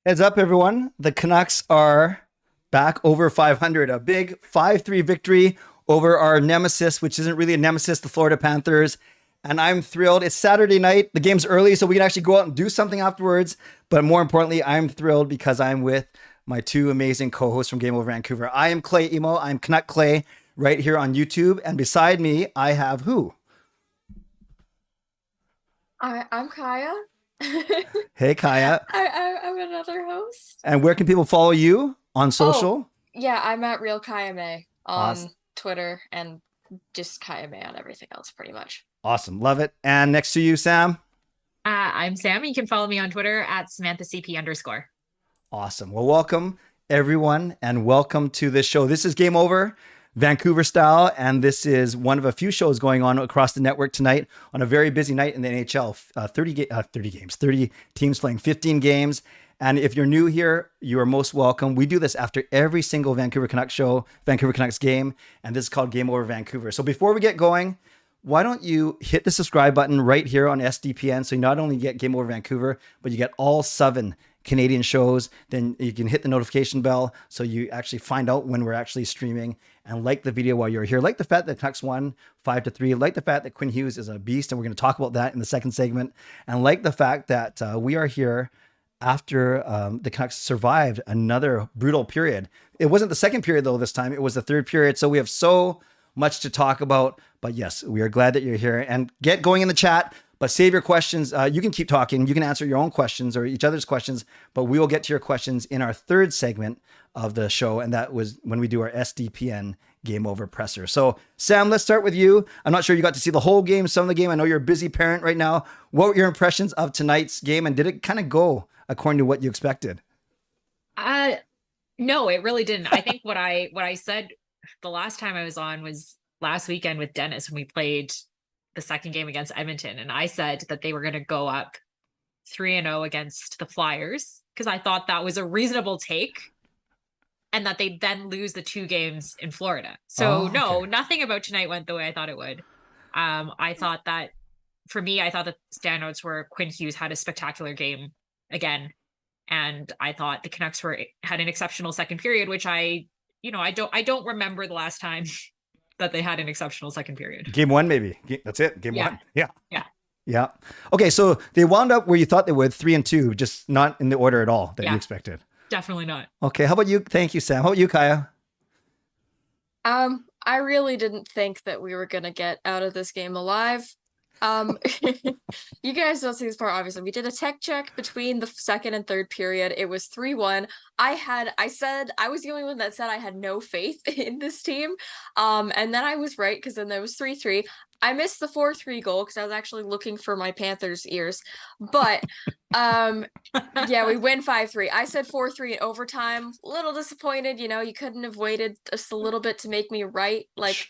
Heads up, everyone. The Canucks are back over 500. A big 5-3 victory over our nemesis, which isn't really a nemesis, the Florida Panthers. And I'm thrilled. It's Saturday night. The game's early, so we can actually go out and do something afterwards. But more importantly, I'm thrilled because I'm with my two amazing co-hosts from Game Over Vancouver. I am Clay Imoo. I'm Canuck Clay right here on YouTube. And beside me, I have who? I'm Kaja. Hey, Kaja. I'm another host. And where can people follow you on Oh, social? yeah, I'm at Real Kaja Mae Awesome. on Twitter and just Kaja Mae on everything else, pretty much. Awesome. Love it. And next to you, Sam. I'm Sam. You can follow me on Twitter at Samantha CP_. Awesome. Well, welcome everyone and welcome to this show. This is Game Over Vancouver style, and this is one of a few shows going on across the network tonight on a very busy night in the NHL. 30 teams playing 15 games. And if you're new here, you are most welcome. We do this after every single Vancouver Canucks show, Vancouver Canucks game, and this is called Game Over Vancouver. So before we get going, why don't you hit the subscribe button right here on SDPN so you not only get Game Over Vancouver, but you get all 7 Canadian shows. Then you can hit the notification bell so you actually find out when we're actually streaming, and like the video while you're here. Like the fact that Canucks won 5-3. Like the fact that Quinn Hughes is a beast, and we're going to talk about that in the second segment. And like the fact that we are here after the Canucks survived another brutal period. It wasn't the second period though this time. It was the third period. So we have so much to talk about. But yes, we are glad that you're here, and get going in the chat. But save your questions. You can keep talking. You can answer your own questions or each other's questions, but we will get to your questions in our third segment of the show. And that was when we do our SDPN Game Over presser. So Sam, let's start with you. I'm not sure you got to see the whole game, some of the game. I know you're a busy parent right now. What were your impressions of tonight's game, and did it kind of go according to what you expected? Uh, no, it really didn't. I think what I said the last time I was on was last weekend with Dennis when we played the second game against Edmonton, and I said that they were going to go up 3-0 against the Flyers because I thought that was a reasonable take, and that they'd then lose the 2 games in Florida. So no, nothing about tonight went the way I thought it would. I thought that for me, I thought the standouts were Quinn Hughes had a spectacular game again, and I thought the Canucks had an exceptional second period, which I don't remember the last time that they had an exceptional second period. Game 1, maybe. That's it. Game 1. Yeah. Yeah. Yeah. Okay. So they wound up where you thought they would, 3-2, just not in the order at all that you expected. Definitely not. Okay. How about you? Thank you, Sam. How about you, Kaja? I really didn't think that we were gonna get out of this game alive. Um, you guys don't see this part, obviously. We did a tech check between the second and third period. It was 3-1. I said I was the only one that said I had no faith in this team. And then I was right, because then there was 3-3. I missed the 4-3 goal because I was actually looking for my Panthers ears. But yeah, we win 5-3. I said 4-3 in overtime. A little disappointed, you couldn't have waited just a little bit to make me right. Like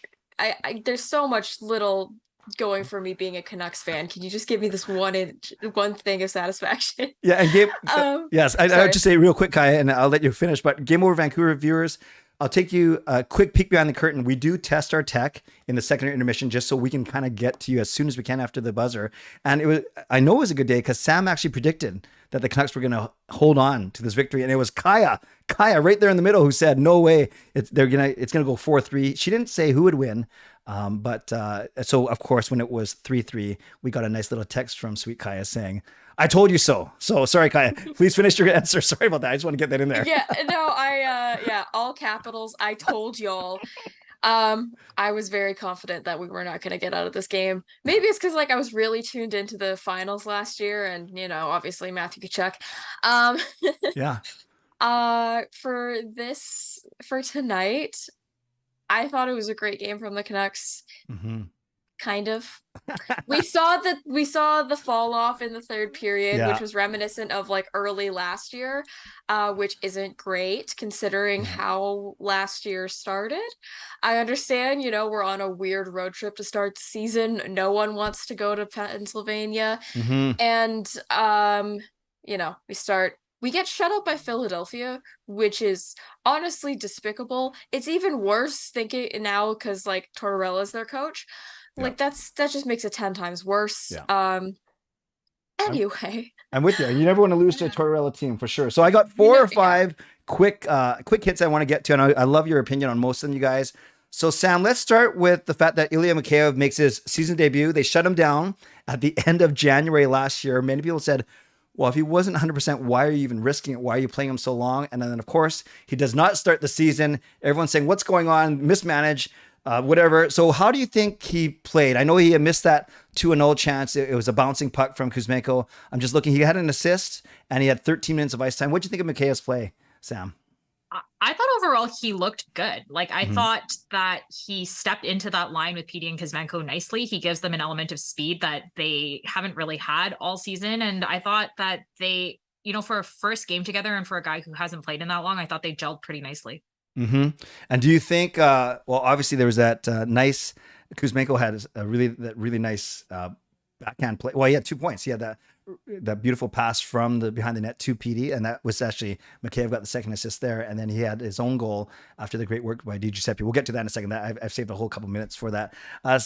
there's so much little going for me being a Canucks fan. Can you just give me this one thing of satisfaction? Yeah, and yes, I would just say real quick, Kaja, and I'll let you finish. But Game Over Vancouver viewers, I'll take you a quick peek behind the curtain. We do test our tech in the second intermission just so we can kind of get to you as soon as we can after the buzzer. And I know it was a good day because Sam actually predicted that the Canucks were going to hold on to this victory, and it was Kaja right there in the middle who said, "No way, it's going to go 4-3." She didn't say who would win. So of course, when it was 3-3, we got a nice little text from sweet Kaja saying, "I told you so." So sorry, Kaja, please finish your answer. Sorry about that. I just want to get that in there. Yeah, no, all capitals. I told y'all. I was very confident that we were not going to get out of this game. Maybe it's because I was really tuned into the finals last year, and obviously Matthew Tkachuk. Yeah. For tonight, I thought it was a great game from the Canucks. Mm-hmm. Kind of. We saw the fall off in the third period, which was reminiscent of early last year, which isn't great considering how last year started. I understand, we're on a weird road trip to start the season. No one wants to go to Pennsylvania. Mm-hmm. And we get shut out by Philadelphia, which is honestly despicable. It's even worse thinking now because Tortorella's their coach. That just makes it 10 times worse. Yeah. And Anyway, I'm with you. You never want to lose to a Tortorella team for sure. So I got four or five quick hits I want to get to, and I love your opinion on most of them, you guys. So Sam, let's start with the fact that Ilya Mikheyev makes his season debut. They shut him down at the end of January last year. Many people said, well, if he wasn't 100%, why are you even risking it? Why are you playing him so long? And then, of course, he does not start the season. Everyone's saying, what's going on? Mismanaged, whatever. So how do you think he played? I know he missed that 2-0 chance. It was a bouncing puck from Kuzmenko. I'm just looking. He had an assist, and he had 13 minutes of ice time. What do you think of Mikheyev's play, Sam? I thought overall he looked good. Like I thought that he stepped into that line with PD and Kuzmenko nicely. He gives them an element of speed that they haven't really had all season. And I thought that they, for a first game together and for a guy who hasn't played in that long, I thought they gelled pretty nicely. Mm-hmm. And do you think, well, obviously there was that nice, Kuzmenko had a really nice backhand play. Well, he had 2 points. He had that beautiful pass from the behind the net to PD, and that was actually Mikheyev got the second assist there, and then he had his own goal after the great work by Di Giuseppe. We'll get to that in a second. I've saved a whole couple minutes for that. How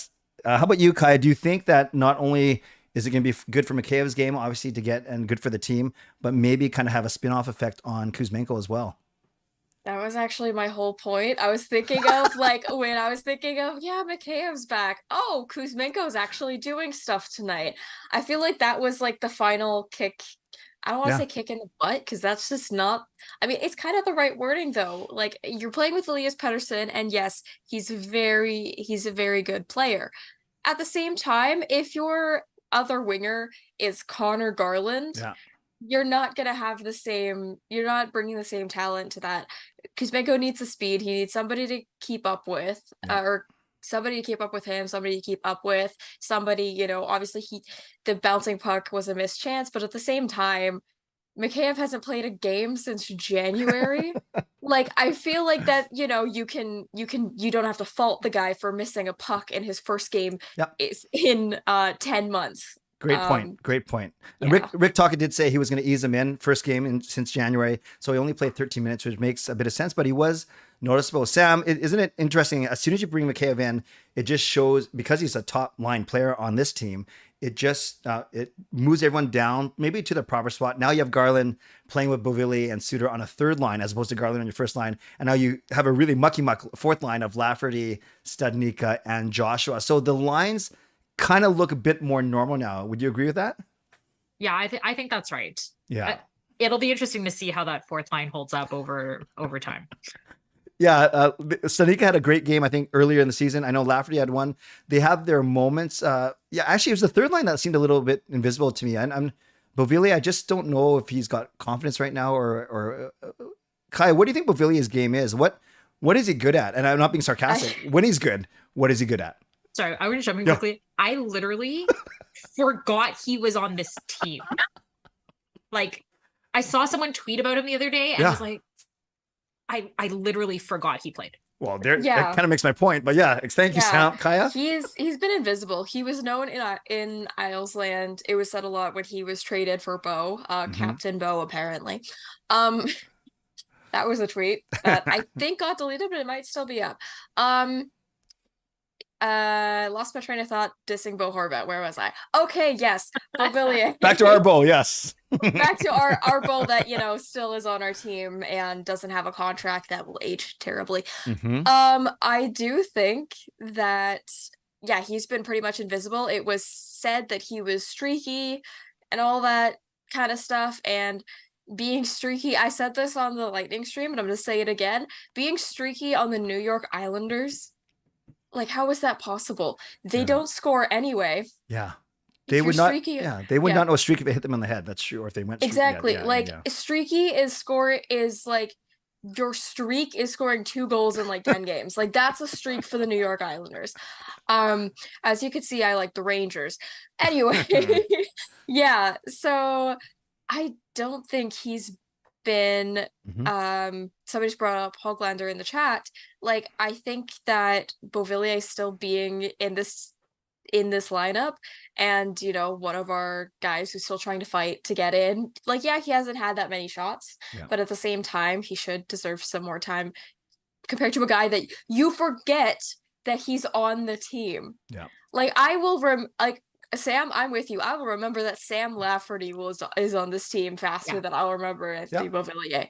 about you, Kai? Do you think that not only is it going to be good for Mikheyev's game, obviously to get, and good for the team, but maybe kind of have a spin-off effect on Kuzmenko as well? that was actually my whole point. I was thinking of Mikheyev's back. Oh, Kuzmenko's actually doing stuff tonight. I feel like that was like the final kick. I don't want to say kick in the butt, because that's just not, I mean, it's kind of the right wording though. Like, you're playing with Elias Pettersson, and yes, he's a very good player. At the same time, if your other winger is Connor Garland, you're not going to have you're not bringing the same talent to that. Kuzmenko needs the speed. He needs somebody to keep up with, or somebody to keep up with him, somebody to keep up with, somebody, obviously the bouncing puck was a missed chance, but at the same time, Mikheyev hasn't played a game since January. Like, I feel like that, you don't have to fault the guy for missing a puck in his first game is in 10 months. Great point. And Rick Talker did say he was going to ease him in first game since January. So he only played 13 minutes, which makes a bit of sense, but he was noticeable. Sam, isn't it interesting? As soon as you bring Mikheyev in, it just shows, because he's a top line player on this team, it just, it moves everyone down, maybe to the proper spot. Now you have Garland playing with Beauvillier and Suter on a third line, as opposed to Garland on your first line. And now you have a really mucky-muck fourth line of Lafferty, Studnicka, and Joshua. So the lines kind of look a bit more normal now. Would you agree with that? Yeah, I think that's right. Yeah. It'll be interesting to see how that fourth line holds up over time. Yeah, Studnicka had a great game, I think, earlier in the season. I know Lafferty had one. They have their moments. Actually, it was the third line that seemed a little bit invisible to me. I'm Beauvillier, I just don't know if he's got confidence right now, or Kai, what do you think Beauvillier's game is? What is he good at? And I'm not being sarcastic. When he's good, what is he good at? Sorry, I want to jump in quickly. I literally forgot he was on this team. Like, I saw someone tweet about him the other day, and I was like, I literally forgot he played. Well, that kind of makes my point, but thank you, Sam. Kaya. He's been invisible. He was known in Islesland. It was said a lot when he was traded for Bo, Captain Bo, apparently. That was a tweet that I think got deleted, but it might still be up. Lost my train of thought dissing Bo Horvat. Where was I? Okay, yes. Beauvillier. Back to our Bo, yes. Back to our Bo that, still is on our team and doesn't have a contract that will age terribly. I do think that, he's been pretty much invisible. It was said that he was streaky and all that kind of stuff, and being streaky, I said this on the Lightning stream, and I'm going to say it again, being streaky on the New York Islanders, like, how is that possible? They don't score anyway. Yeah. They would not. Streaky, they would not know a streak if it hit them in the head. That's true. Or if they went streaky. Exactly. Streaky is like your streak is scoring 2 goals in like 10 games. Like, that's a streak for the New York Islanders. As you can see, I like the Rangers. Anyway, so I don't think he's been somebody's brought up Hoglander in the chat. Like, I think that Beauvillier is still being in this lineup, and one of our guys who's still trying to fight to get in. Like, he hasn't had that many shots, but at the same time, he should deserve some more time compared to a guy that you forget that he's on the team. Like, I will Sam, I'm with you. I will remember that Sam Lafferty is on this team faster than I'll remember Anthony Beauvillier.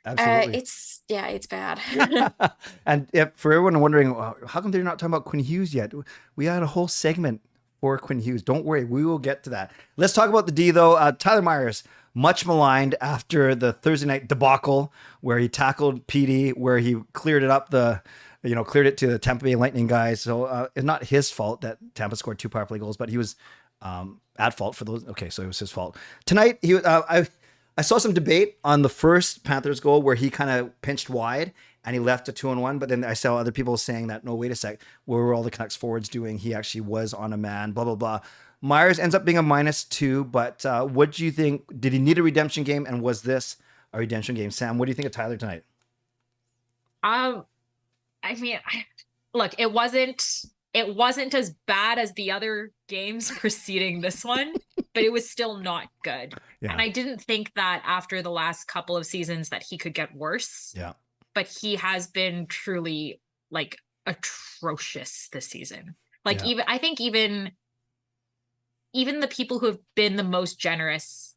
Absolutely. It's bad. And for everyone wondering, how come they're not talking about Quinn Hughes yet? We had a whole segment for Quinn Hughes. Don't worry, we will get to that. Let's talk about the D, though. Tyler Myers, much maligned after the Thursday night debacle where he tackled PD, where he cleared it to the Tampa Bay Lightning guys. So it's not his fault that Tampa scored 2 power play goals, but he was at fault for those. Okay, so it was his fault. Tonight, I saw some debate on the first Panthers goal where he kind of pinched wide and he left a 2-on-1. But then I saw other people saying that, no, wait a sec. What were all the Canucks forwards doing? He actually was on a man, blah, blah, blah. Myers ends up being a -2. But what do you think? Did he need a redemption game? And was this a redemption game? Sam, what do you think of Tyler tonight? I mean, look, it wasn't as bad as the other games preceding this one, but it was still not good. Yeah. And I didn't think that after the last couple of seasons that he could get worse. Yeah. But he has been truly like atrocious this season. Like I think even the people who have been the most generous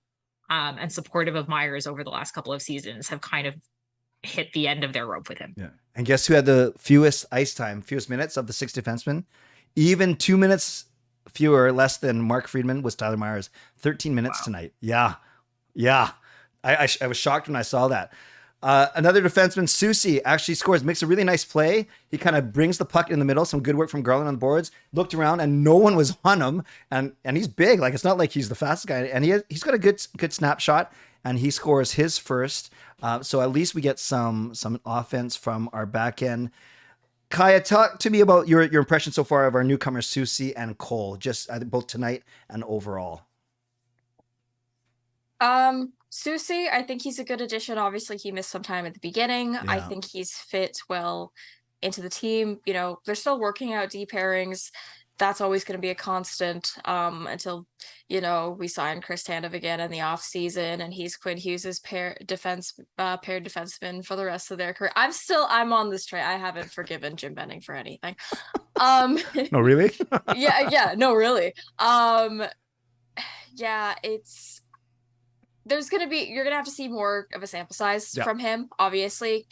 and supportive of Myers over the last couple of seasons have kind of hit the end of their rope with him. Yeah. And guess who had the fewest minutes of the 6 defensemen? Even 2 minutes less than Mark Friedman was Tyler Myers. 13 minutes tonight. Yeah. I was shocked when I saw that. Another defenseman, Susie, actually scores, makes a really nice play. He kind of brings the puck in the middle. Some good work from Garland on the boards. Looked around and no one was on him. And he's big. Like, it's not like he's the fastest guy. And he's got a good snapshot. And he scores his first. So at least we get some offense from our back end. Kaja, talk to me about your impression so far of our newcomers, Susie and Cole, just both tonight and overall. Susie, I think he's a good addition. Obviously, he missed some time at the beginning. Yeah. I think he's fit well into the team. You know, they're still working out D pairings. That's always going to be a constant until, we sign Chris Tanev again in the off season, and he's Quinn Hughes' paired defenseman for the rest of their career. I'm on this train. I haven't forgiven Jim Benning for anything. No, really? yeah, no, really. You're gonna have to see more of a sample size from him, obviously.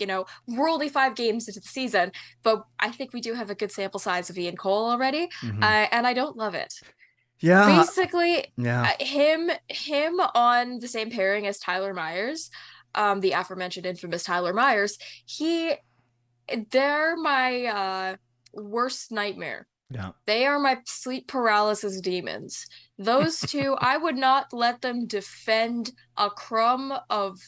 We're only 5 games into the season, but I think we do have a good sample size of Ian Cole already. Mm-hmm. And I don't love it. Yeah. Basically, him on the same pairing as Tyler Myers, the aforementioned infamous Tyler Myers, they're my worst nightmare. Yeah. They are my sleep paralysis demons. Those two, I would not let them defend a crumb of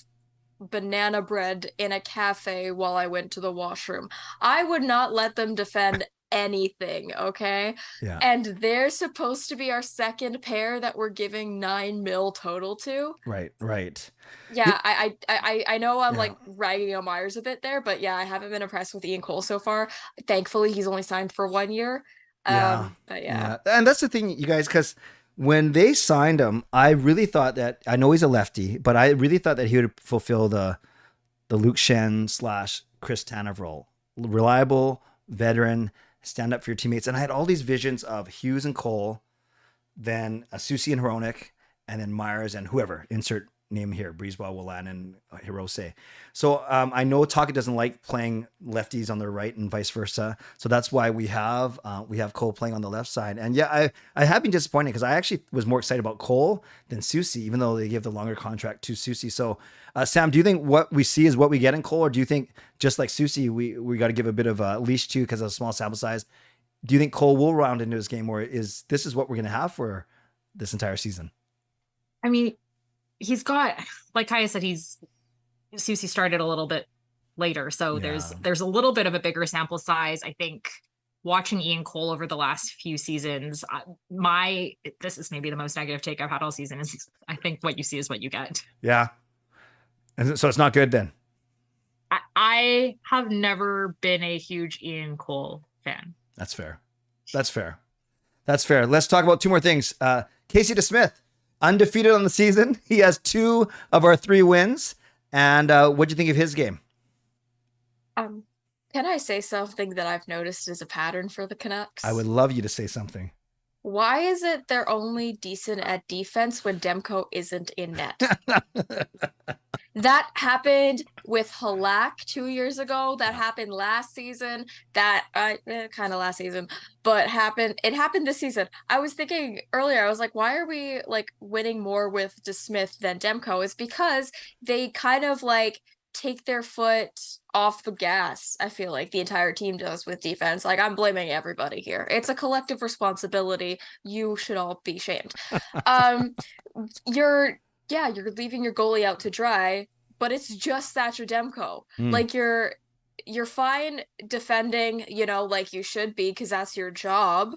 banana bread in a cafe while I went to the washroom. I would not let them defend anything, okay? Yeah. And they're supposed to be our second pair that we're giving $9 million total to. Right. Yeah, I know I'm like ragging on Myers a bit there, but I haven't been impressed with Ian Cole so far. Thankfully, he's only signed for 1 year. But and that's the thing, you guys, because when they signed him, I really thought that, I know he's a lefty, but I really thought that he would fulfill the Luke Shen / Chris Tanev role. Reliable, veteran, stand up for your teammates. And I had all these visions of Hughes and Cole, then Susie and Hronik, and then Myers and whoever, insert name here, Brisebois, Willan, and Hirose. So I know Taka doesn't like playing lefties on the right and vice versa. So that's why we have Cole playing on the left side. And I have been disappointed because I actually was more excited about Cole than Susie, even though they gave the longer contract to Susie. So Sam, do you think what we see is what we get in Cole, or do you think just like Susie, we got to give a bit of a leash to because of a small sample size? Do you think Cole will round into his game, or is what we're going to have for this entire season? I mean, he's got, like Kaja said, Susie started a little bit later. So there's a little bit of a bigger sample size. I think watching Ian Cole over the last few seasons, this is maybe the most negative take I've had all season, is I think what you see is what you get. Yeah. And so it's not good then. I have never been a huge Ian Cole fan. That's fair. Let's talk about 2 more things. Casey DeSmith, undefeated on the season. He has 2 of our 3 wins. And what'd you think of his game? Can I say something that I've noticed is a pattern for the Canucks? I would love you to say something. Why is it they're only decent at defense when Demko isn't in net? That happened with Halak 2 years ago. That happened last season. That kind of last season, but it happened this season. I was thinking earlier, I was like, why are we like winning more with DeSmith than Demko? Is because they kind of like take their foot off the gas. I feel like the entire team does with defense. Like, I'm blaming everybody here. It's a collective responsibility. You should all be shamed. You're leaving your goalie out to dry, but it's just Thatcher Demko. Like, you're fine defending, like you should be, because that's your job.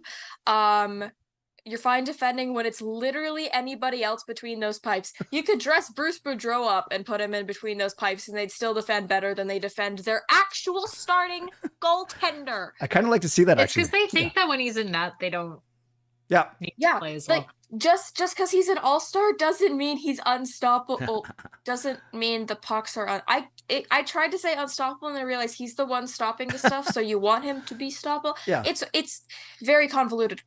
You're fine defending when it's literally anybody else between those pipes. You could dress Bruce Boudreau up and put him in between those pipes, and they'd still defend better than they defend their actual starting goaltender. I kind of like to see that, It's actually. because they think that when he's in net, they don't need to play as well. Like, just because he's an all-star doesn't mean he's unstoppable. Doesn't mean the pucks are I tried to say unstoppable, and I realized he's the one stopping the stuff, so you want him to be stoppable. Yeah. It's very convoluted.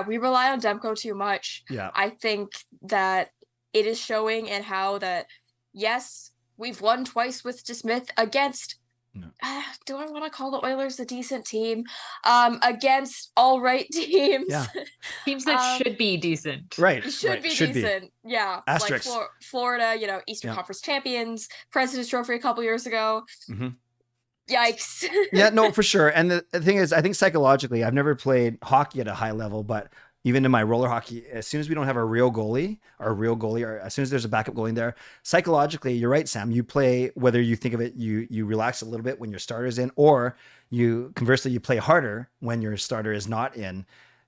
We rely on Demko too much. Yeah. I think that it is showing in how that, yes, we've won twice with DeSmith against, do I want to call the Oilers a decent team? Against all right teams. Yeah. Teams that should be decent. Right. Should be decent. Yeah. Asterisks. Like Florida, Eastern Conference champions, President's Trophy a couple years ago. Mm-hmm. Yikes. Yeah, no, for sure. And the thing is, I think psychologically, I've never played hockey at a high level, but even in my roller hockey, as soon as we don't have a real goalie, or as soon as there's a backup goalie in there, psychologically, you're right, Sam. You play, whether you think of it, you relax a little bit when your starter's in, or conversely, you play harder when your starter is not in.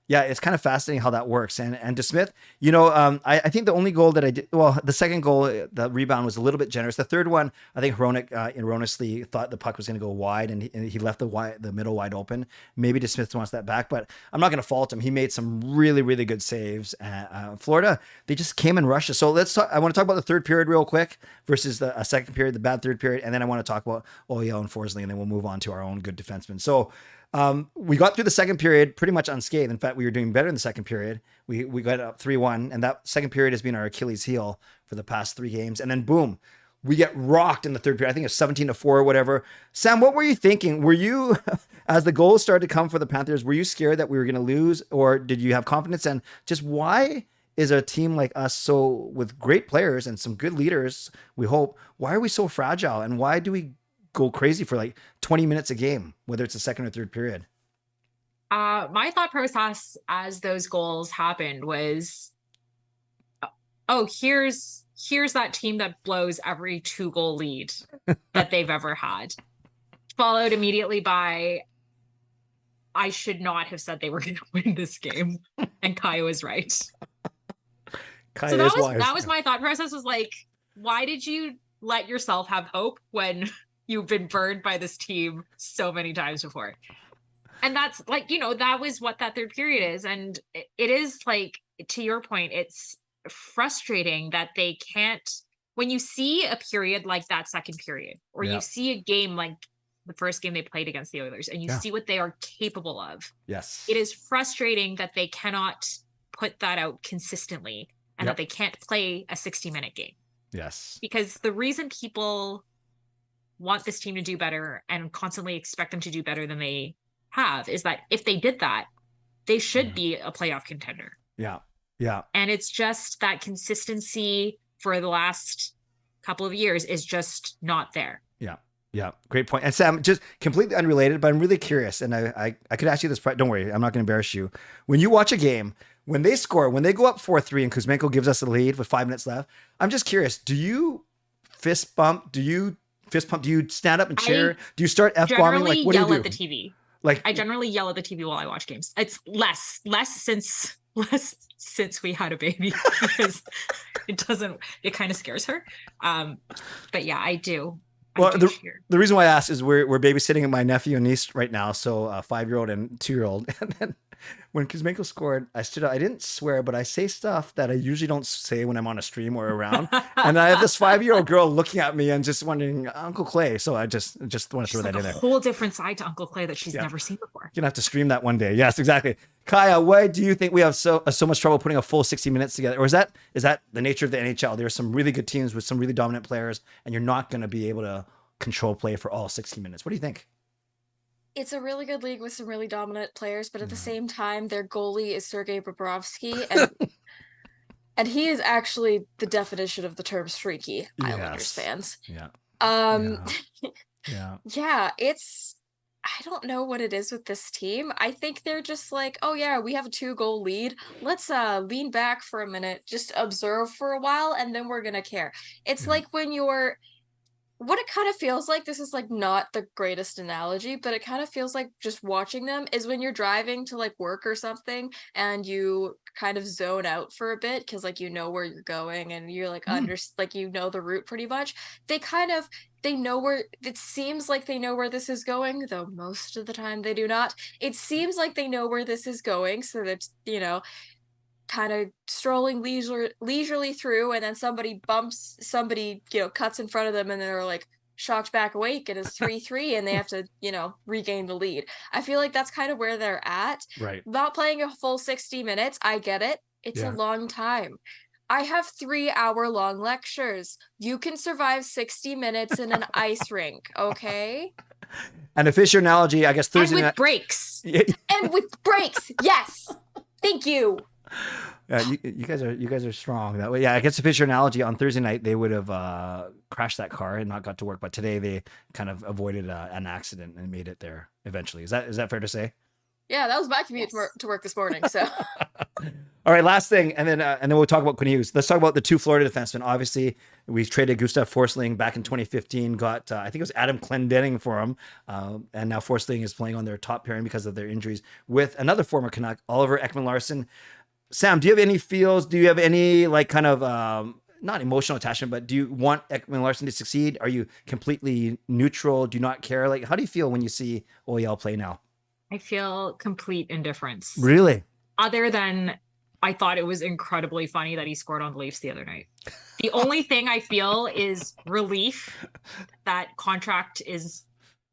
Yeah, it's kind of fascinating how that works. And DeSmith, I think the only goal that I did, the second goal, the rebound was a little bit generous. The third one, I think Hronek erroneously thought the puck was going to go wide, and he left the middle wide open. Maybe DeSmith wants that back, but I'm not going to fault him. He made some really, really good saves. Florida, they just came and rushed us. So I want to talk about the third period real quick versus the second period, the bad third period, and then I want to talk about Oyo and Forsling, and then we'll move on to our own good defensemen. So we got through the second period pretty much unscathed. In fact, we were doing better in the second period. We got up 3-1, and that second period has been our Achilles heel for the past 3 games. And then boom, we get rocked in the third period. I think it's 17-4 or whatever. Sam, what were you thinking? Were you, as the goals started to come for the Panthers, were you scared that we were going to lose, or did you have confidence? And just why is a team like us, with great players and some good leaders, we hope, why are we so fragile, and why do we go crazy for like 20 minutes a game, whether it's the second or third period? My thought process as those goals happened was, here's that team that blows every 2-goal lead that they've ever had. Followed immediately by, I should not have said they were going to win this game. And Kaja was right. Kaja so is that was my thought process, was like, why did you let yourself have hope when you've been burned by this team so many times before? And that's like, that was what that third period is. And it is like, to your point, it's frustrating that they can't, when you see a period like that second period, or you see a game like the first game they played against the Oilers, and you see what they are capable of. Yes. It is frustrating that they cannot put that out consistently, and that they can't play a 60-minute game. Yes. Because the reason people want this team to do better and constantly expect them to do better than they have is that if they did that, they should be a playoff contender. Yeah. Yeah. And it's just that consistency for the last couple of years is just not there. Yeah. Yeah. Great point. And Sam, just completely unrelated, but I'm really curious. And I could ask you this. Don't worry. I'm not going to embarrass you. When you watch a game, when they score, when they go up 4-3 and Kuzmenko gives us the lead with 5 minutes left, I'm just curious. Do you fist bump? Do you stand up and cheer? Do you start F-bombing? Like, what do you do? Yell at the TV. Like, I generally yell at the TV while I watch games. It's less since we had a baby, because it kind of scares her. But yeah, I do. Well, the reason why I asked is we're babysitting my nephew and niece right now. So a 5-year-old and 2-year-old. And then when Kuzmenko scored, I stood up. I didn't swear, but I say stuff that I usually don't say when I'm on a stream or around. And I have this 5-year-old girl looking at me and just wondering, Uncle Clay. So I just want to throw She's that in a there. whole different side to Uncle Clay that she's never seen before. You're gonna have to stream that one day. Yes, exactly. Kaya, why do you think we have so much trouble putting a full 60 minutes together? Or is that the nature of the NHL? There are some really good teams with some really dominant players, and you're not going to be able to control play for all 60 minutes. What do you think? It's a really good league with some really dominant players, but at the same time, their goalie is Sergei Bobrovsky, and he is actually the definition of the term streaky. Islanders fans. Yeah. Yeah, I don't know what it is with this team. I think they're just like, oh yeah, we have a 2-goal lead. Let's lean back for a minute, just observe for a while, and then we're gonna care. It's like when what it kind of feels like, this is like not the greatest analogy, but it kind of feels like just watching them is when you're driving to like work or something and you kind of zone out for a bit because like you know where you're going and you're like like you know the route pretty much. They know where, it seems like they know where this is going, though most of the time they do not. It seems like they know where this is going, so that, you know, kind of strolling leisurely through, and then somebody, you know, cuts in front of them and they're like shocked back awake and it's 3-3 and they have to, you know, regain the lead. I feel like that's kind of where they're at. Right. Not playing a full 60 minutes. I get it. It's a long time. I have 3-hour-long lectures. You can survive 60 minutes in an ice rink, okay? And to fish your analogy, I guess Thursday and with night breaks. And with breaks, yes. Thank you. Yeah, you guys are strong that way. Yeah, I guess to fish your analogy, on Thursday night they would have crashed that car and not got to work, but today they kind of avoided an accident and made it there eventually. Is that fair to say? Yeah, that was my commute to work this morning. So, all right, last thing, and then we'll talk about Quinn Hughes. Let's talk about the 2 Florida defensemen. Obviously, we traded Gustav Forsling back in 2015. Got I think it was Adam Clendenning for him, and now Forsling is playing on their top pairing because of their injuries with another former Canuck, Oliver Ekman-Larsson. Sam, do you have any feels? Do you have any like kind of not emotional attachment, but do you want Ekman-Larsson to succeed? Are you completely neutral? Do you not care? Like, how do you feel when you see OEL play now? I feel complete indifference. Really? Other than I thought it was incredibly funny that he scored on the Leafs the other night. The only thing I feel is relief that contract is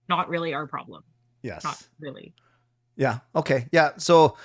not really our problem. Yes. Not really. Yeah. Okay. Yeah. So,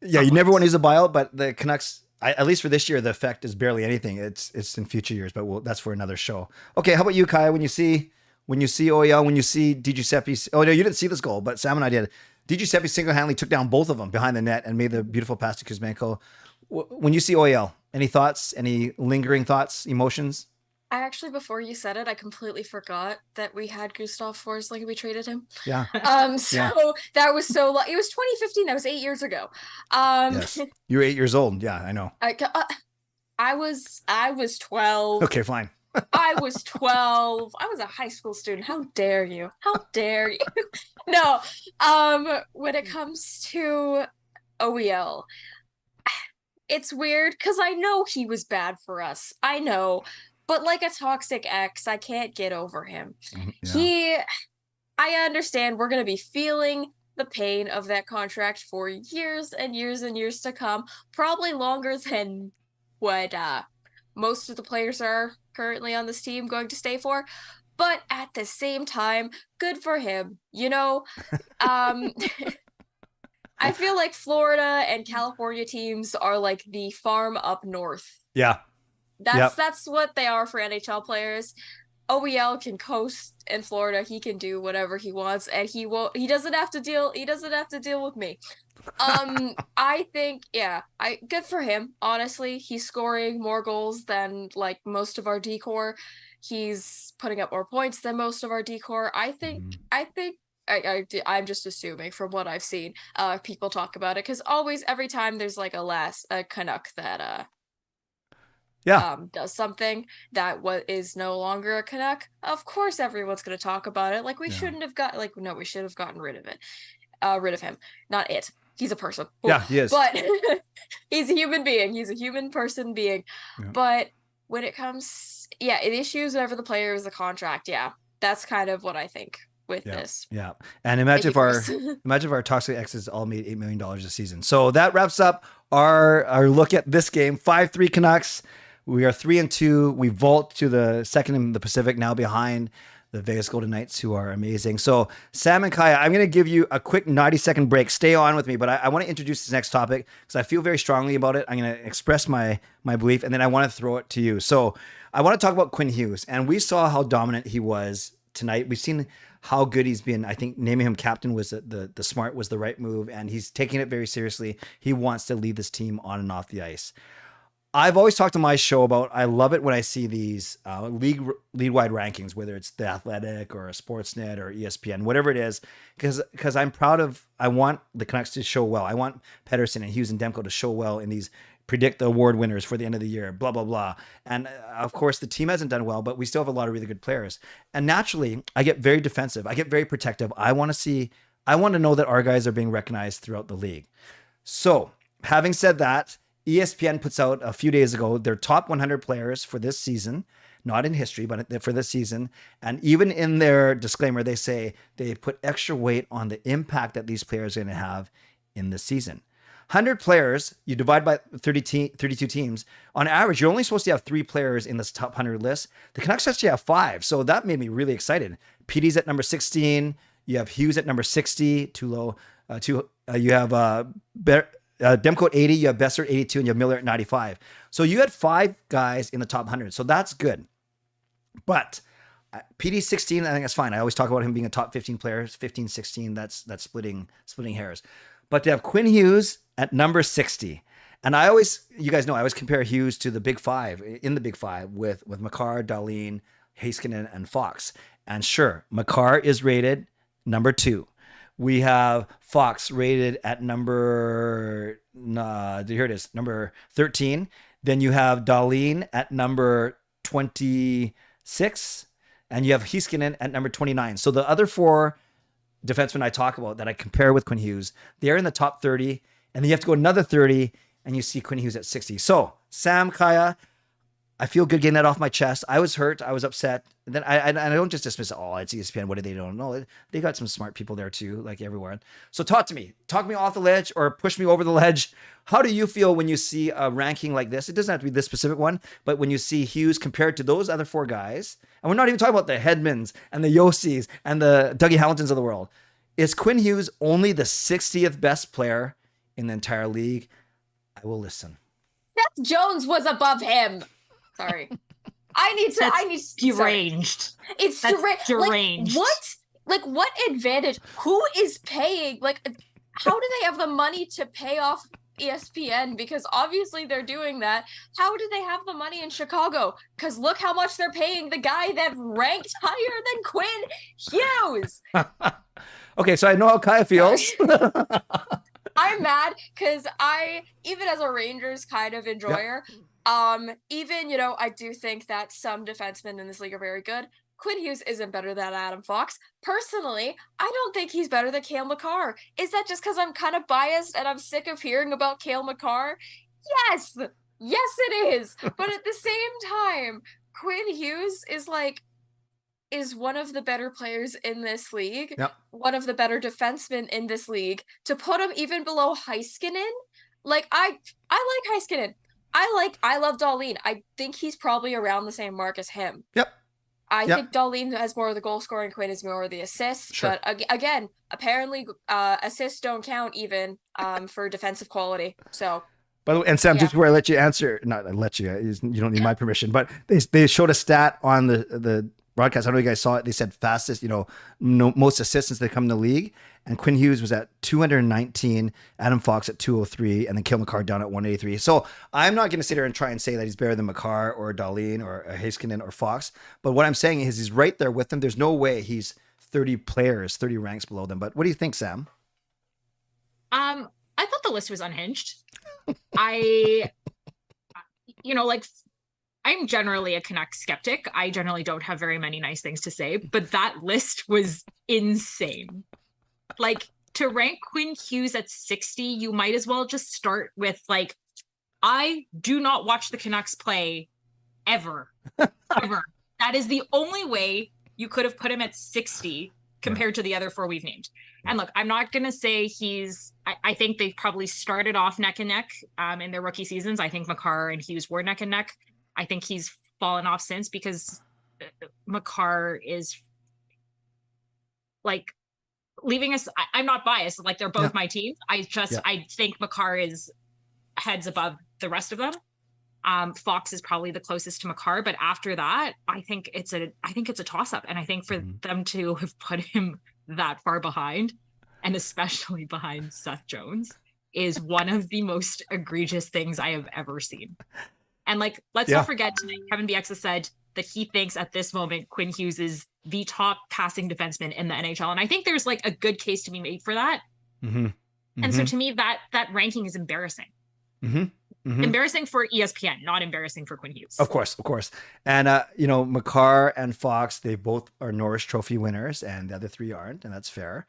yeah, you never want to use a buyout, but the Canucks, at least for this year, the effect is barely anything. It's in future years, but that's for another show. Okay. How about you, Kaya? When you see OEL, when you see DiGiuseppe, oh no, you didn't see this goal, but Sam and I did. DiGiuseppe single-handedly took down both of them behind the net and made the beautiful pass to Kuzmenko. When you see OEL, any thoughts, any lingering thoughts, emotions? I actually, before you said it, I completely forgot that we had Gustav Forsling and we traded him. Yeah. That was so long. It was 2015. That was 8 years ago. Yes. You were 8 years old. Yeah, I know. I was 12. Okay, fine. I was 12. I was a high school student. How dare you? How dare you? No. When it comes to OEL, it's weird because I know he was bad for us. I know. But like a toxic ex, I can't get over him. Yeah. I understand we're going to be feeling the pain of that contract for years and years and years to come. Probably longer than what most of the players are currently on this team going to stay for. But at the same time, good for him. You know, I feel like Florida and California teams are like the farm up north. Yeah. That's what they are for NHL players. OEL can coast in Florida. He can do whatever he wants, and he doesn't have to deal with me. I think, good for him. Honestly, he's scoring more goals than like most of our decor. He's putting up more points than most of our decor. I'm just assuming from what I've seen, people talk about it, because every time there's like a Canuck that does something that is no longer a Canuck, of course everyone's going to talk about it. Like we should have gotten rid of it. Rid of him, not it. He's a person. Yeah, he is. But he's a human being. He's a human person being. Yeah. But when it comes, the issues whenever the player is the contract, that's kind of what I think. with Yeah. this. Yeah. And imagine if Maybe our toxic exes all made $8 million a season. So that wraps up our look at this game. 5-3 Canucks. We are 3-2. We vault to the second in the Pacific, now behind the Vegas Golden Knights, who are amazing. So Sam and Kaja, I'm going to give you a quick 90-second break. Stay on with me, but I want to introduce this next topic because I feel very strongly about it. I'm going to express my belief, and then I want to throw it to you. So I want to talk about Quinn Hughes, and we saw how dominant he was tonight. We've seen how good he's been. I think naming him captain was the smart was the right move, and he's taking it very seriously. He wants to lead this team on and off the ice. I've always talked to my show about, I love it when I see these league-wide rankings, whether it's The Athletic or Sportsnet or ESPN, whatever it is, because I'm proud of, I want the Canucks to show well. I want Pettersson and Hughes and Demko to show well in these predict the award winners for the end of the year, blah, blah, blah. And of course, the team hasn't done well, but we still have a lot of really good players. And naturally, I get very defensive. I get very protective. I want to know that our guys are being recognized throughout the league. So having said that, ESPN puts out a few days ago their top 100 players for this season, not in history, but for this season. And even in their disclaimer, they say they put extra weight on the impact that these players are going to have in the season. 100 players, you divide by 32 teams. On average, you're only supposed to have 3 players in this top 100 list. The Canucks actually have 5, so that made me really excited. PD's at number 16. You have Hughes at number 60, too low. You have Demko at 80, you have Besser at 82, and you have Miller at 95. So you had 5 guys in the top 100, so that's good. But PD 16, I think that's fine. I always talk about him being a top 15 player. 15, 16, that's splitting hairs. But to have Quinn Hughes at number 60, and you guys know, I always compare Hughes to the Big Five, in the Big Five with Makar, Dahlin, Heiskanen, and Fox. And sure, Makar is rated number 2. We have Fox rated at number 13. Then you have Dahlin at number 26, and you have Heiskanen at number 29. So the other 4 defensemen I talk about that I compare with Quinn Hughes, they're in the top 30, and then you have to go another 30, and you see Quinn Hughes at 60. So Sam, Kaja, I feel good getting that off my chest. I was hurt. I was upset. And then I don't just dismiss it. Oh, it's ESPN. What do they don't know? They got some smart people there too, like everywhere. So talk me off the ledge or push me over the ledge. How do you feel when you see a ranking like this? It doesn't have to be this specific one, but when you see Hughes compared to those other 4 guys, and we're not even talking about the Hedmans and the Yossis and the Dougie Hamiltons of the world. Is Quinn Hughes only the 60th best player in the entire league? I will listen. Seth Jones was above him. Sorry. I need deranged. Sorry. It's deranged. What advantage? Who is paying? How do they have the money to pay off ESPN? Because obviously they're doing that. How do they have the money in Chicago? Because look how much they're paying the guy that ranked higher than Quinn Hughes. Okay, so I know how Kaja feels. I'm mad because even as a Rangers kind of enjoyer, I do think that some defensemen in this league are very good. Quinn Hughes isn't better than Adam Fox. Personally, I don't think he's better than Cale Makar. Is that just because I'm kind of biased and I'm sick of hearing about Cale Makar? Yes, it is. But at the same time, Quinn Hughes is one of the better players in this league. Yep. One of the better defensemen in this league. To put him even below Heiskanen, I like Heiskanen. I love Dahlin. I think he's probably around the same mark as him. Yep. I think Dahlin has more of the goal scoring, Quinn is more of the assists. Sure. But again, apparently assists don't count even for defensive quality. So. By the way, and Sam, just before I let you answer, not I let you don't need my permission, but they showed a stat on the broadcast. I don't know if you guys saw it. They said fastest, most assists since they come in the league. And Quinn Hughes was at 219, Adam Fox at 203, and then Cale Makar down at 183. So I'm not going to sit here and try and say that he's better than Makar or Dahlin or Heiskanen or Fox. But what I'm saying is he's right there with them. There's no way he's 30 ranks below them. But what do you think, Sam? I thought the list was unhinged. I'm generally a Canucks skeptic. I generally don't have very many nice things to say, but that list was insane. To rank Quinn Hughes at 60, you might as well just start with I do not watch the Canucks play ever. Ever. That is the only way you could have put him at 60, compared to the other 4 we've named. And look, I'm not going to say I think they probably started off neck and neck in their rookie seasons. I think Makar and Hughes were neck and neck. I think he's fallen off since because Makar is like leaving us. I'm not biased. Like they're both my teams. I think Makar is heads above the rest of them. Fox is probably the closest to Makar, but after that, I think it's a toss up. And I think for them to have put him that far behind, and especially behind Seth Jones, is one of the most egregious things I have ever seen. And like, let's not forget tonight, Kevin Bieksa said that he thinks at this moment Quinn Hughes is the top passing defenseman in the NHL. And I think there's like a good case to be made for that. And so to me, that ranking is embarrassing. Embarrassing for ESPN, not embarrassing for Quinn Hughes. Of course. And, Makar and Fox, they both are Norris Trophy winners, and the other 3 aren't, and that's fair.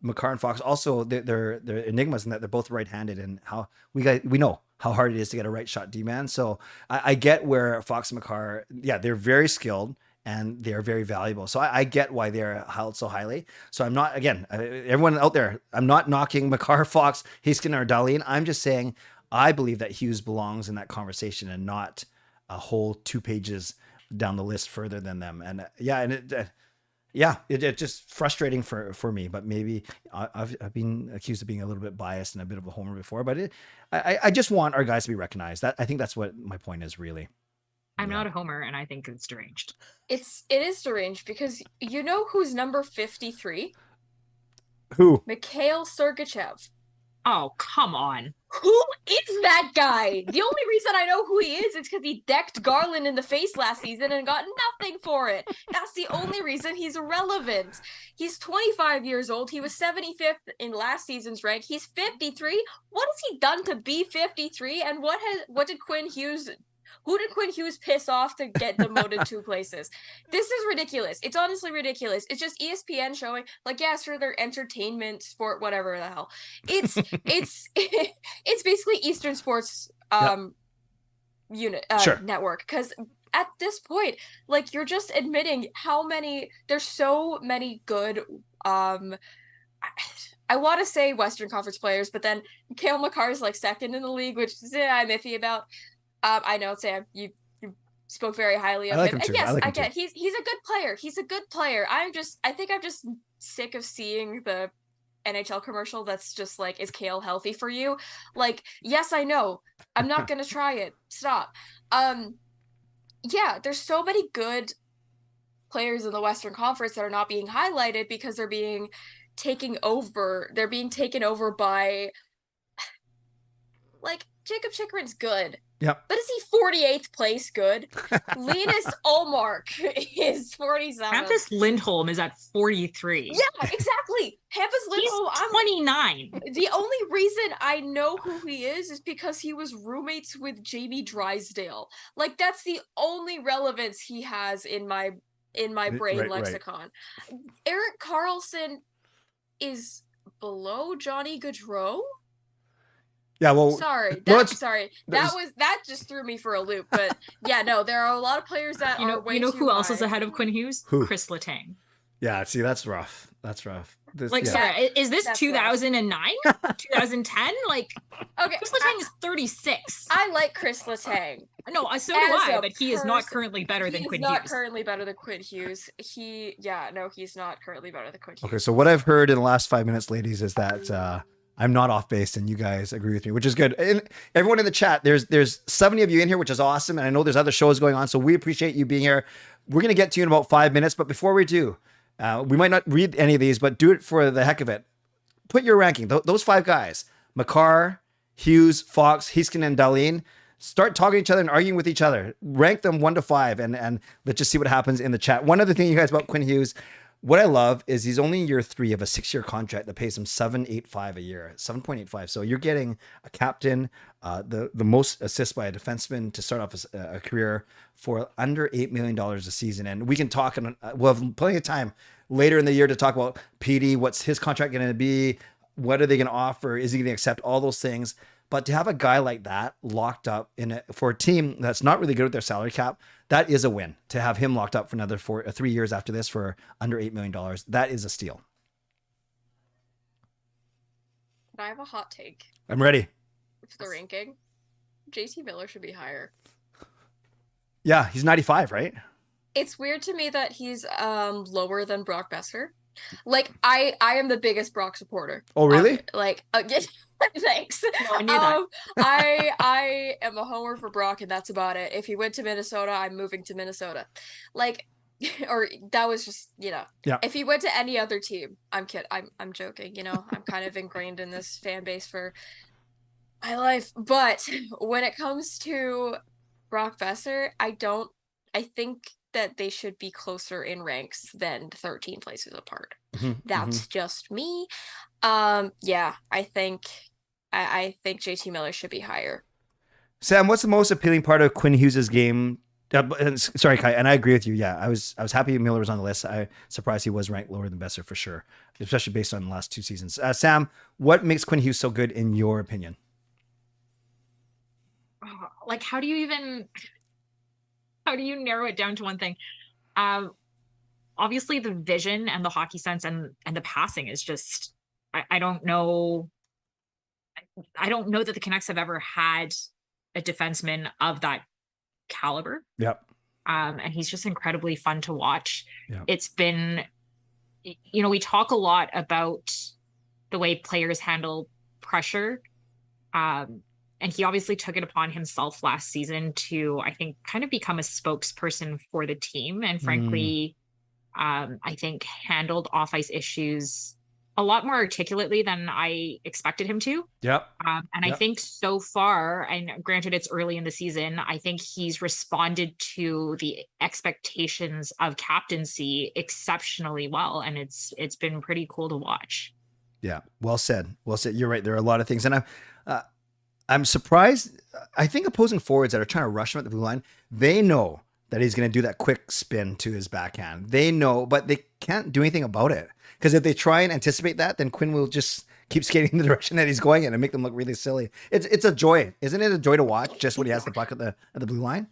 Makar and Fox also, they're enigmas in that they're both right-handed, and how we know how hard it is to get a right shot D-man. So I get where Fox and Makar, they're very skilled and they're very valuable. So I get why they're held so highly. So I'm not, again, everyone out there, I'm not knocking Makar, Fox, Heiskanen, or Dahlin. I'm just saying I believe that Hughes belongs in that conversation and not a whole 2 pages down the list further than them. And it's just frustrating for me, but maybe I've been accused of being a little bit biased and a bit of a homer before, but I just want our guys to be recognized. I think that's what my point is, really. I'm not a homer, and I think it's deranged. It is deranged because you know who's number 53? Who? Mikhail Sergachev. Oh, come on. Who is that guy? The only reason I know who he is because he decked Garland in the face last season and got nothing for it. That's the only reason he's relevant. He's 25 years old. He was 75th in last season's rank. He's 53. What has he done to be 53? And what did Quinn Hughes... Who did Quinn Hughes piss off to get demoted 2 places? This is ridiculous. It's honestly ridiculous. It's just ESPN showing, like, sure, their entertainment, sport, whatever the hell. It's it's basically Eastern Sports network. Because at this point, like, you're just admitting there's so many good I want to say Western Conference players, but then Cale Makar is like second in the league, which I'm iffy about. I know, Sam, you spoke very highly of him. And yes, I get he's a good player. He's a good player. I think I'm just sick of seeing the NHL commercial that's just like, is Cale healthy for you? Like, yes, I know. I'm not gonna try it. Stop. There's so many good players in the Western Conference that are not being highlighted because they're being taken over by, like, Jacob Chikrin's good. Yep. But is he 48th place good? Linus Ullmark is 47. Hampus Lindholm is at 43. Yeah, exactly. Hampus Lindholm. He's 29. The only reason I know who he is because he was roommates with Jamie Drysdale. Like, that's the only relevance he has in my brain lexicon. Right. Erik Karlsson is below Johnny Gaudreau. Yeah, well, sorry. That just threw me for a loop. But there are a lot of players that are way too who else high. is ahead of Quinn Hughes? Who? Chris Letang. Yeah, see, that's rough. Sorry, is this 2009? 2010? Like, okay, Chris Letang is 36. I like Chris Letang. No, so do I, but he is not currently better than Quinn Hughes. He's not currently better than Quinn Hughes. He's not currently better than Quinn Hughes. Okay, so what I've heard in the last 5 minutes, ladies, is that I'm not off base and you guys agree with me, which is good. And everyone in the chat, there's 70 of you in here, which is awesome. And I know there's other shows going on, so we appreciate you being here. We're going to get to you in about 5 minutes. But before we do, we might not read any of these, but do it for the heck of it. Put your ranking. Those 5 guys, Makar, Hughes, Fox, Heiskanen, and Dahlin, start talking to each other and arguing with each other. Rank them 1 to 5 and let's just see what happens in the chat. One other thing, you guys, about Quinn Hughes, what I love is he's only in year 3 of a 6-year contract that pays him $7.85 a year, 7.85. So you're getting a captain, the most assists by a defenseman to start off a career for under $8 million a season. And we can talk, and we'll have plenty of time later in the year to talk about PD. What's his contract going to be? What are they going to offer? Is he going to accept all those things? But to have a guy like that locked up for a team that's not really good with their salary cap, that is a win. To have him locked up for another 3 years after this for under $8 million, that is a steal. I have a hot take. I'm ready. For the ranking, JT Miller should be higher. Yeah, he's 95, right? It's weird to me that he's lower than Brock Besser. Like I am the biggest Brock supporter. Oh, really? Thanks. No, I knew that. I am a homer for Brock, and that's about it. If he went to Minnesota, I'm moving to Minnesota. Like, or that was just, Yeah. If he went to any other team, I'm kidding. I'm joking. I'm kind of ingrained in this fan base for my life. But when it comes to Brock Besser, I think that they should be closer in ranks than 13 places apart. That's just me. Yeah, I think JT Miller should be higher. Sam, what's the most appealing part of Quinn Hughes' game? Sorry, Kai, and I agree with you. Yeah, I was happy Miller was on the list. I surprised he was ranked lower than Besser for sure, especially based on the last 2 seasons. Sam, what makes Quinn Hughes so good in your opinion? Like, how do you narrow it down to one thing? Obviously the vision and the hockey sense and the passing is just, I don't know that the Canucks have ever had a defenseman of that caliber. Yep. And he's just incredibly fun to watch. Yep. It's been, we talk a lot about the way players handle pressure. And he obviously took it upon himself last season to, I think, kind of become a spokesperson for the team. And frankly, I think handled off-ice issues a lot more articulately than I expected him to. Yep. I think so far, and granted it's early in the season, I think he's responded to the expectations of captaincy exceptionally well. And it's been pretty cool to watch. Yeah. Well said. Well said. You're right. There are a lot of things. And I'm surprised. I think opposing forwards that are trying to rush him at the blue line, they know that he's going to do that quick spin to his backhand. They know, but they can't do anything about it. Because if they try and anticipate that, then Quinn will just keep skating in the direction that he's going in and make them look really silly. It's a joy. Isn't it a joy to watch just when he has the puck at the blue line?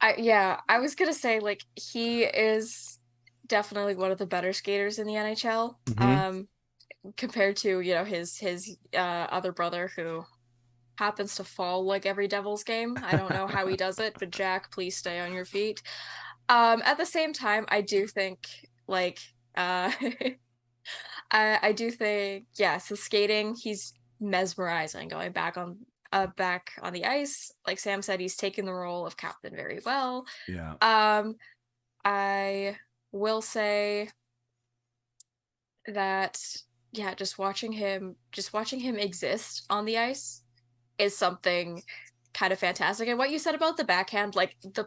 I was going to say, like, he is definitely one of the better skaters in the NHL. Compared to, his other brother who happens to fall like every Devils game. I don't know how he does it, but Jack, please stay on your feet. At the same time, I do think, like, I do think, yes, his skating, he's mesmerizing going back on the ice. Like Sam said, he's taken the role of captain very well. Yeah. I will say that, yeah, just watching him exist on the ice is something kind of fantastic. And what you said about the backhand, like the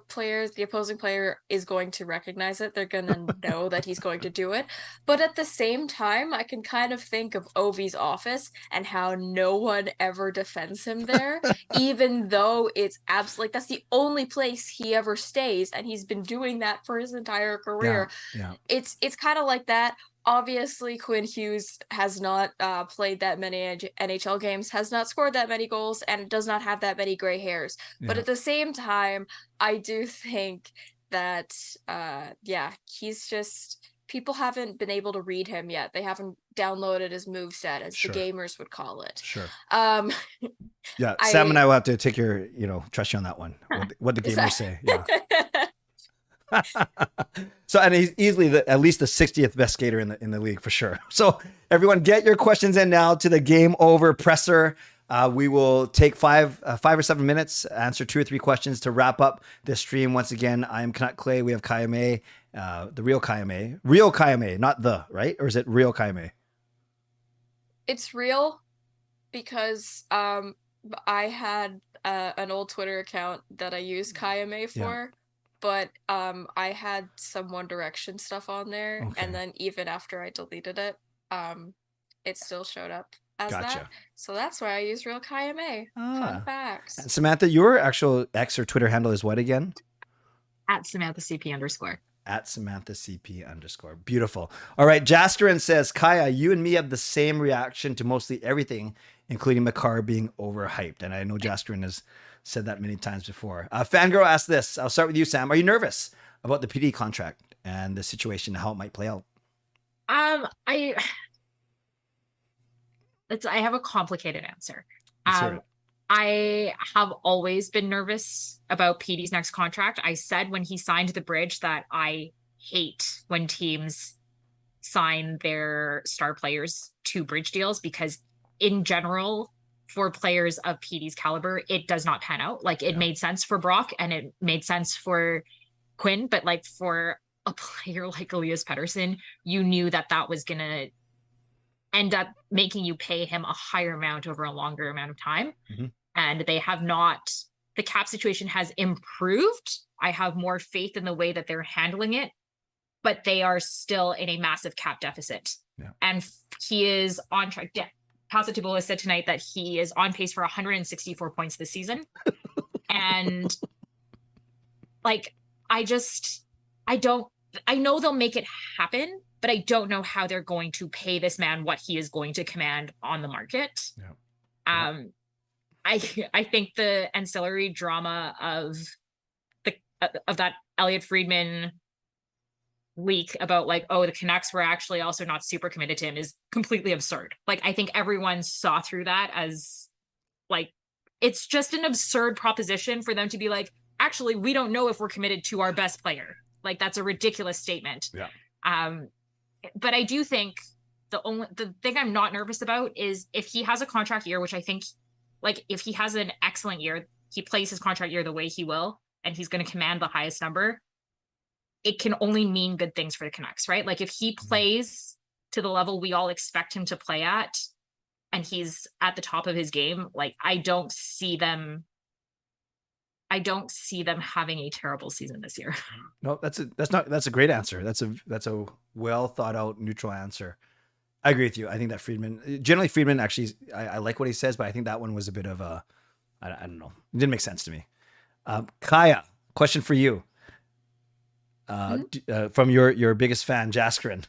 opposing player is going to recognize it. They're going to know that he's going to do it. But at the same time, I can kind of think of Ovi's office and how no one ever defends him there, even though it's absolutely, that's the only place he ever stays. And he's been doing that for his entire career. Yeah. It's kind of like that. Obviously, Quinn Hughes has not played that many NHL games, has not scored that many goals, and does not have that many gray hairs. Yeah. But at the same time, I do think that, he's just, people haven't been able to read him yet. They haven't downloaded his moveset, as the gamers would call it. Sure. Yeah, Sam and I will have to take your, trust you on that one. What the gamers say. Yeah. So, and he's easily at least the 60th best skater in the league for sure. So everyone get your questions in now to the Game Over presser. We will take 5 or 7 minutes, answer 2 or 3 questions to wrap up this stream. Once again, I am Canuck Clay. We have Kaja Mae, the real Kaja Mae, not the, right? Or is it real Kaja Mae? It's real because I had an old Twitter account that I used Kaja Mae for. Yeah. But I had some One Direction stuff on there, and then even after I deleted it, it still showed up as that. So that's why I use real Kaja Mae. Fun facts. And Samantha, your actual X or Twitter handle is what again? @SamanthaCP_. At Samantha CP_. Beautiful. All right. Jaskarin says, Kaya, you and me have the same reaction to mostly everything, including Makar being overhyped. And I know Jaskarin has said that many times before. Fangirl asked this. I'll start with you, Sam. Are you nervous about the PD contract and the situation, how it might play out? I have a complicated answer. I have always been nervous about PD's next contract. I said when he signed the bridge that I hate when teams sign their star players to bridge deals, because in general, for players of PD's caliber, it does not pan out. Like, it made sense for Brock and it made sense for Quinn, but like for a player like Elias Pettersson, you knew that was going to end up making you pay him a higher amount over a longer amount of time. Mm-hmm. And they have not, the cap situation has improved. I have more faith in the way that they're handling it, but they are still in a massive cap deficit. Yeah. And he is on track. Pasatibola said tonight that he is on pace for 164 points this season. And like, I know they'll make it happen, but I don't know how they're going to pay this man what he is going to command on the market. Yeah. I think the ancillary drama of that Elliot Friedman leak about like, oh, the Canucks were actually also not super committed to him is completely absurd. Like, I think everyone saw through that as like, it's just an absurd proposition for them to be like, actually, we don't know if we're committed to our best player. Like, that's a ridiculous statement. Yeah. But I do think the thing I'm not nervous about is if he has a contract year, which I think, like, if he has an excellent year, he plays his contract year the way he will, and he's going to command the highest number, it can only mean good things for the Canucks, right? Like, if he plays to the level we all expect him to play at, and he's at the top of his game, like, I don't see them having a terrible season this year. No, that's a great answer. That's a well thought out neutral answer. I agree with you. I think that Friedman actually, I like what he says, but I think that one was a bit of a, I don't know. It didn't make sense to me. Kaya, question for you. From your biggest fan, Jaskarin.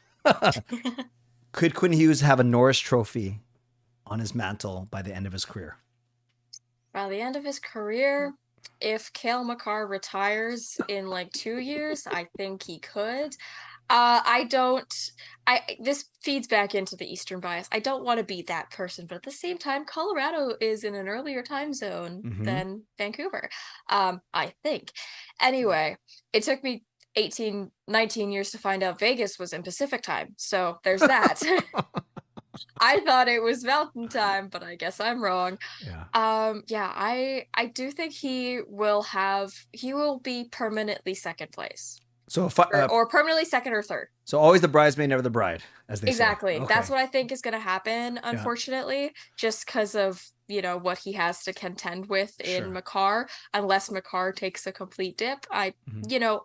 Could Quinn Hughes have a Norris Trophy on his mantle by the end of his career? By the end of his career, if Cale Makar retires in like 2 years, I think he could. This feeds back into the Eastern bias. I don't want to be that person, but at the same time, Colorado is in an earlier time zone than Vancouver. I think. Anyway, it took me 19 years to find out Vegas was in Pacific time. So there's that. I thought it was Mountain time, but I guess I'm wrong. Yeah. I do think he will be permanently second place. So or permanently second or third. So always the bridesmaid, never the bride, as they say. Exactly. Okay. That's what I think is going to happen, unfortunately, just because of, what he has to contend with in Makar. Unless Makar takes a complete dip, I,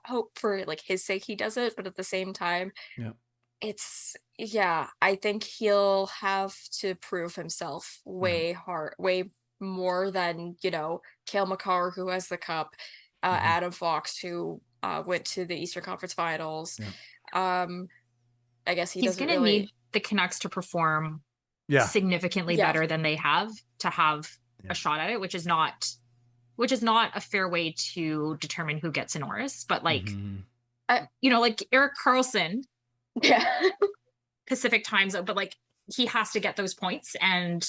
hope for like his sake he does it. But at the same time, I think he'll have to prove himself way more than, Cale Makar, who has the cup, Adam Fox, who went to the Eastern Conference Finals. I guess he's going to need the Canucks to perform significantly better than they have to have a shot at it, which is not a fair way to determine who gets a Norris. But like, like Erik Karlsson, Pacific time zone, but like he has to get those points, and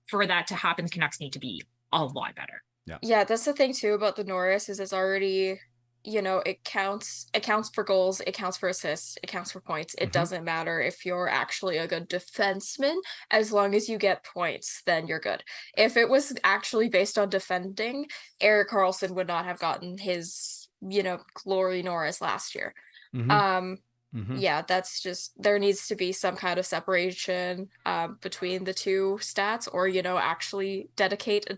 for that to happen, the Canucks need to be a lot better. Yeah, that's the thing too about the Norris is it's already, it counts for goals, it counts for assists, it counts for points. It doesn't matter if you're actually a good defenseman, as long as you get points, then you're good. If it was actually based on defending, Erik Karlsson would not have gotten his, glory Norris last year. Yeah, that's just, there needs to be some kind of separation between the two stats, or actually dedicate a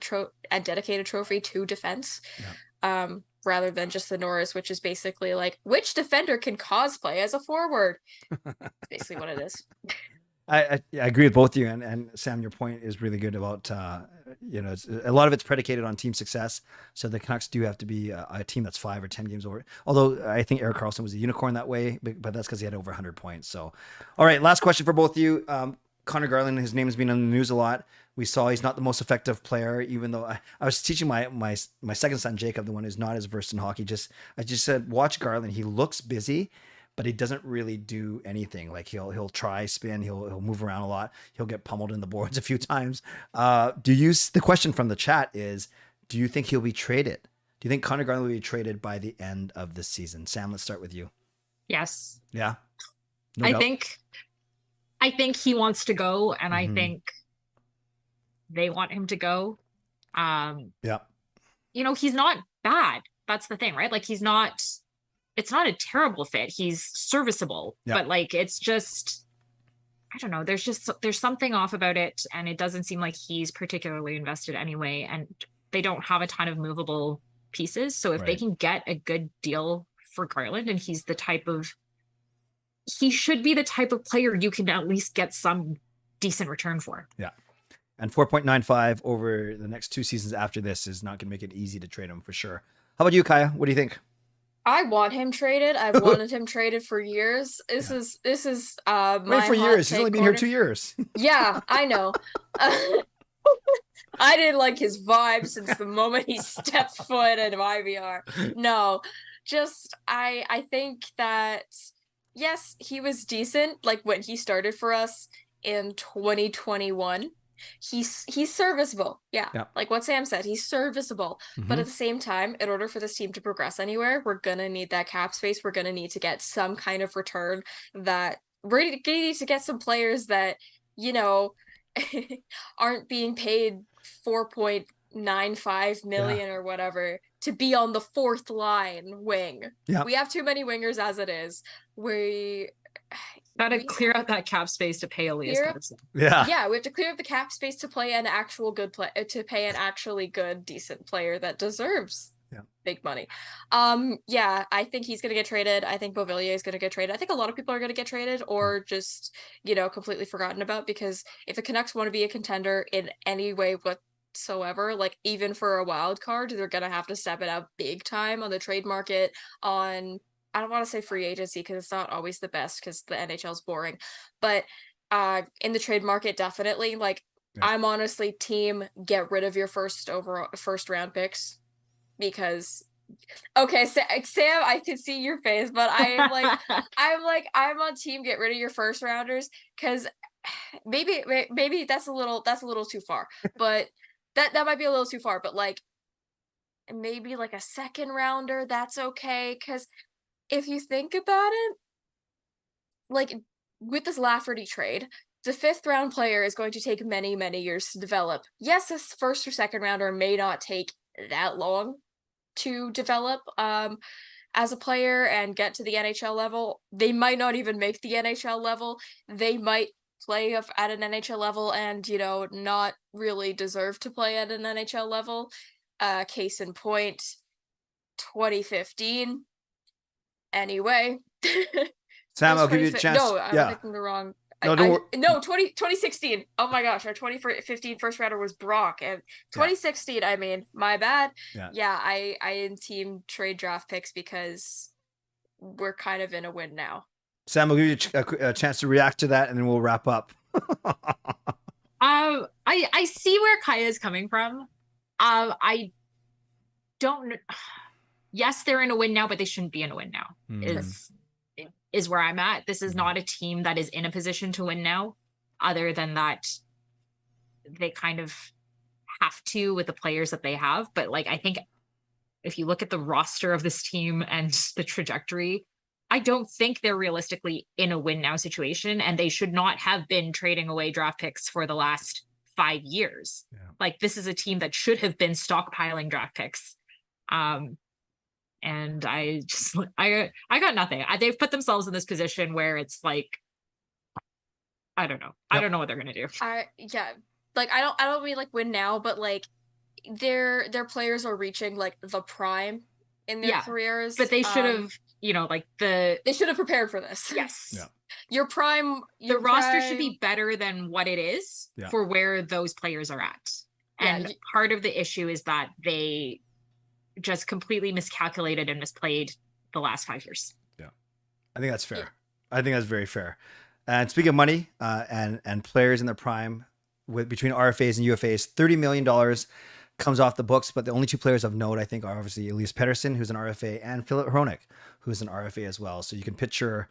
trophy to defense, rather than just the Norris, which is basically like which defender can cosplay as a forward. That's basically what it is. I agree with both of you, and Sam, your point is really good about a lot of it's predicated on team success. So the Canucks do have to be a team that's 5 or 10 games over. Although I think Erik Karlsson was a unicorn that way, but that's because he had over 100 points. So, all right, last question for both of you. Connor Garland, his name has been on the news a lot. We saw he's not the most effective player, even though I was teaching my second son Jacob, the one who's not as versed in hockey. I just said, watch Garland. He looks busy, but he doesn't really do anything. Like he'll try spin, he'll move around a lot, he'll get pummeled in the boards a few times. The question from the chat is, do you think he'll be traded? Do you think Connor Garland will be traded by the end of the season? Sam, let's start with you. Yes. Yeah. I think he wants to go, and I think they want him to go. Yeah. He's not bad. That's the thing, right? Like it's not a terrible fit. He's serviceable, but like, it's just, I don't know. There's something off about it. And it doesn't seem like he's particularly invested anyway. And they don't have a ton of movable pieces. So if they can get a good deal for Garland, and he should be the type of player you can at least get some decent return for. Yeah. And 4.95 over the next 2 seasons after this is not going to make it easy to trade him for sure. How about you, Kaja? What do you think? I want him traded. I've wanted him traded for years. This is my Wait, for years. He's only been here 2 years. Yeah, I know. I didn't like his vibe since the moment he stepped foot in IVR. No, just I think that yes, he was decent. Like when he started for us in 2021. He's serviceable. Yeah. Like what Sam said, he's serviceable. But at the same time, in order for this team to progress anywhere, we're going to need that cap space. We're going to need to get some kind of return that we're going to need to get some players that, aren't being paid 4.95 million or whatever to be on the 4th line wing. Yeah. We have too many wingers as it is. We gotta clear out that cap space to pay Elias Pettersson. Yeah, we have to clear up the cap space to pay an actual good to pay an actually good, decent player that deserves big money. I think he's gonna get traded. I think Beauvillier is gonna get traded. I think a lot of people are gonna get traded or just completely forgotten about, because if the Canucks want to be a contender in any way whatsoever, like even for a wild card, they're gonna have to step it up big time on the trade market, on I don't want to say free agency because it's not always the best because the NHL is boring, but in the trade market, definitely. Like I'm honestly team get rid of your first round picks, because Sam, I can see your face, but I am like I'm on team get rid of your first rounders, because maybe that's a little too far, but that might be a little too far, but like maybe like a second rounder, that's okay, because if you think about it, like with this Lafferty trade, the 5th round player is going to take many, many years to develop. Yes, this first or second rounder may not take that long to develop as a player and get to the NHL level. They might not even make the NHL level. They might play at an NHL level and, not really deserve to play at an NHL level. Case in point, 2015. Anyway. Sam, I'll give you a chance. No, I'm thinking the wrong. No, 2016. Oh my gosh, our 2015 first rounder was Brock, and 2016. I mean, my bad. Yeah, I am team trade draft picks because we're kind of in a win now. Sam, I'll give you a chance to react to that, and then we'll wrap up. I see where Kaja is coming from. I don't. Yes, they're in a win now, but they shouldn't be in a win now. Is where I'm at. This is not a team that is in a position to win now, other than that they kind of have to with the players that they have. But like, I think if you look at the roster of this team and the trajectory, I don't think they're realistically in a win now situation, and they should not have been trading away draft picks for the last 5 years. Like, this is a team that should have been stockpiling draft picks. And I got nothing. They've put themselves in this position where it's like, I don't know. I don't know what they're gonna do. Like I don't mean like win now, but like their players are reaching like the prime in their careers. But they should have like They should have prepared for this. yes. Yeah. The roster should be better than what it is for where those players are at. And part of the issue is that they just completely miscalculated and misplayed the last 5 years. Yeah. I think that's fair. Yeah. I think that's very fair. And speaking of money and players in their prime, between RFAs and UFAs, $30 million comes off the books. But the only 2 players of note, I think, are obviously Elias Pettersson, who's an RFA, and Philip Hronek, who's an RFA as well. So you can picture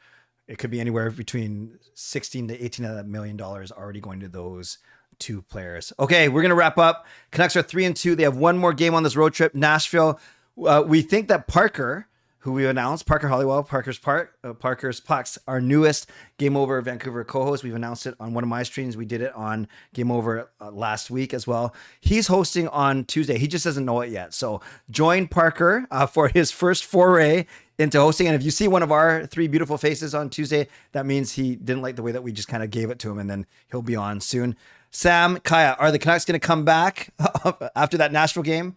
it could be anywhere between $16 to $18 million already going to those 2 players. Okay, we're going to wrap up. Canucks are 3-2. They have one more game on this road trip, Nashville. We think that Parker, who we announced, Parker Hollywell, Parker's Pucks, our newest Game Over Vancouver co-host. We've announced it on one of my streams. We did it on Game Over last week as well. He's hosting on Tuesday. He just doesn't know it yet. So join Parker for his first foray into hosting. And if you see one of our 3 beautiful faces on Tuesday, that means he didn't like the way that we just kind of gave it to him, and then he'll be on soon. Sam, Kaja, are the Canucks going to come back after that Nashville game?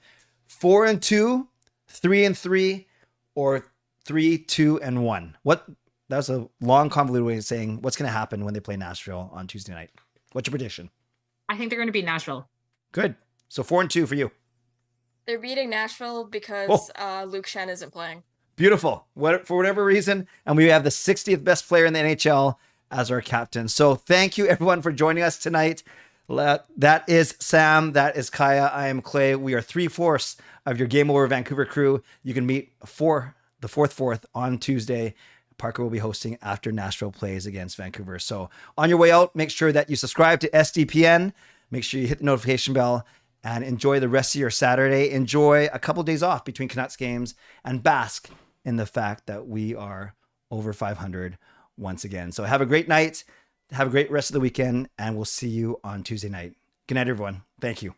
4-2, 3-3, or 3-2-1? That was a long, convoluted way of saying what's going to happen when they play Nashville on Tuesday night. What's your prediction? I think they're going to beat Nashville. Good. So 4-2 for you. They're beating Nashville because Luke Shen isn't playing. Beautiful. For whatever reason, and we have the 60th best player in the NHL as our captain. So thank you everyone for joining us tonight. That is Sam. That is Kaja. I am Clay. We are 3/4 of your Game Over Vancouver crew. You can meet for the 4th on Tuesday. Parker will be hosting after Nashville plays against Vancouver. So on your way out, make sure that you subscribe to SDPN. Make sure you hit the notification bell and enjoy the rest of your Saturday. Enjoy a couple days off between Canucks games and bask in the fact that we are over 500 once again. So have a great night. Have a great rest of the weekend, and we'll see you on Tuesday night. Good night, everyone. Thank you.